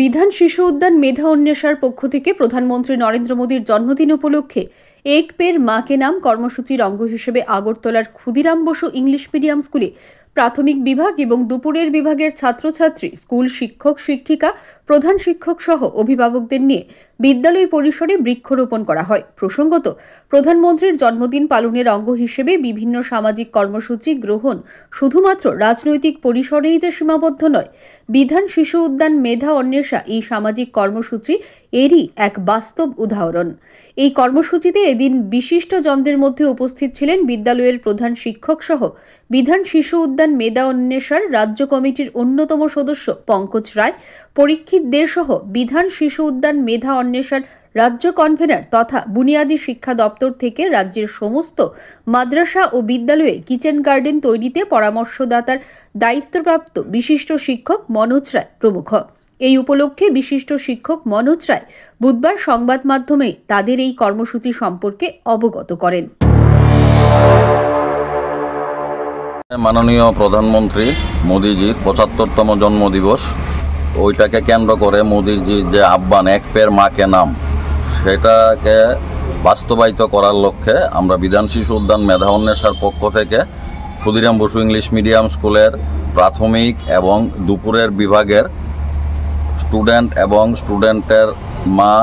বিধান শিশু উদ্যান মেধা অন্বেষার পক্ষ থেকে প্রধানমন্ত্রী নরেন্দ্র মোদীর জন্মদিন উপলক্ষে এক পের মা কে নাম কর্মসূচির অঙ্গ হিসেবে আগরতলার ক্ষুদিরাম বসু ইংলিশ মিডিয়াম স্কুলে প্রাথমিক বিভাগ এবং দুপুরের বিভাগের ছাত্রছাত্রী, স্কুল শিক্ষক শিক্ষিকা, প্রধান শিক্ষক সহ অভিভাবকদের নিয়ে বিদ্যালয় পরিসরে বৃক্ষরোপণ করা হয়। প্রসঙ্গত, প্রধানমন্ত্রীর জন্মদিন পালনের অঙ্গ হিসেবে বিভিন্ন সামাজিক কর্মসূচি গ্রহণ শুধুমাত্র রাজনৈতিক পরিসরেই যে সীমাবদ্ধ নয়, বিধান শিশু উদ্যান মেধা অন্বেষা এই সামাজিক কর্মসূচি এরই এক বাস্তব উদাহরণ। এই কর্মসূচিতে এদিন বিশিষ্ট জনদের মধ্যে উপস্থিত ছিলেন বিদ্যালয়ের প্রধান শিক্ষক সহ বিধান শিশু উদ্যান মেধা অন্বেষার রাজ্য কমিটির অন্যতম সদস্য পঙ্কজ রায়, পরীক্ষিত দে সহ বিধান শিশু উদ্যান মেধা অন্বেষার রাজ্য কনভেনার তথা বুনিয়াদী শিক্ষা দপ্তর থেকে রাজ্যের সমস্ত মাদ্রাসা ও বিদ্যালয়ে কিচেন গার্ডেন তৈরিতে পরামর্শদাতার দায়িত্বপ্রাপ্ত বিশিষ্ট শিক্ষক মনোজ রায় প্রমুখ। এই উপলক্ষে বিশিষ্ট শিক্ষক মনোজ রায় বুধবার সংবাদ মাধ্যমে তাদের এই কর্মসূচি সম্পর্কে অবগত করেন। মাননীয় প্রধানমন্ত্রী মোদীজির ৭৫তম জন্মদিবস, ওইটাকে কেন্দ্র করে মোদীজির যে আহ্বান এক পের মা কে নাম, সেটাকে বাস্তবায়িত করার লক্ষ্যে আমরা বিধান শিশু উদ্যান মেধা অন্বেষার পক্ষ থেকে ক্ষুদিরাম বসু ইংলিশ মিডিয়াম স্কুলের প্রাথমিক এবং দুপুরের বিভাগের স্টুডেন্ট এবং স্টুডেন্টের মা,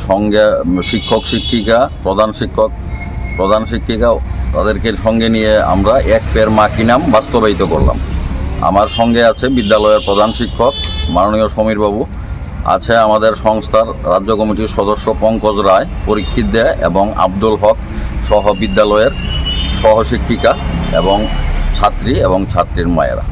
সঙ্গে শিক্ষক শিক্ষিকা, প্রধান শিক্ষিকা তাদেরকে সঙ্গে নিয়ে আমরা এক পের মা কি নাম বাস্তবায়িত করলাম। আমার সঙ্গে আছে বিদ্যালয়ের প্রধান শিক্ষক মাননীয় সমীরবাবু, আছে আমাদের সংস্থার রাজ্য কমিটির সদস্য পঙ্কজ রায়, পরীক্ষিত দে এবং আব্দুল হক সহ বিদ্যালয়ের সহশিক্ষিকা এবং ছাত্রী এবং ছাত্রীর মায়েরা।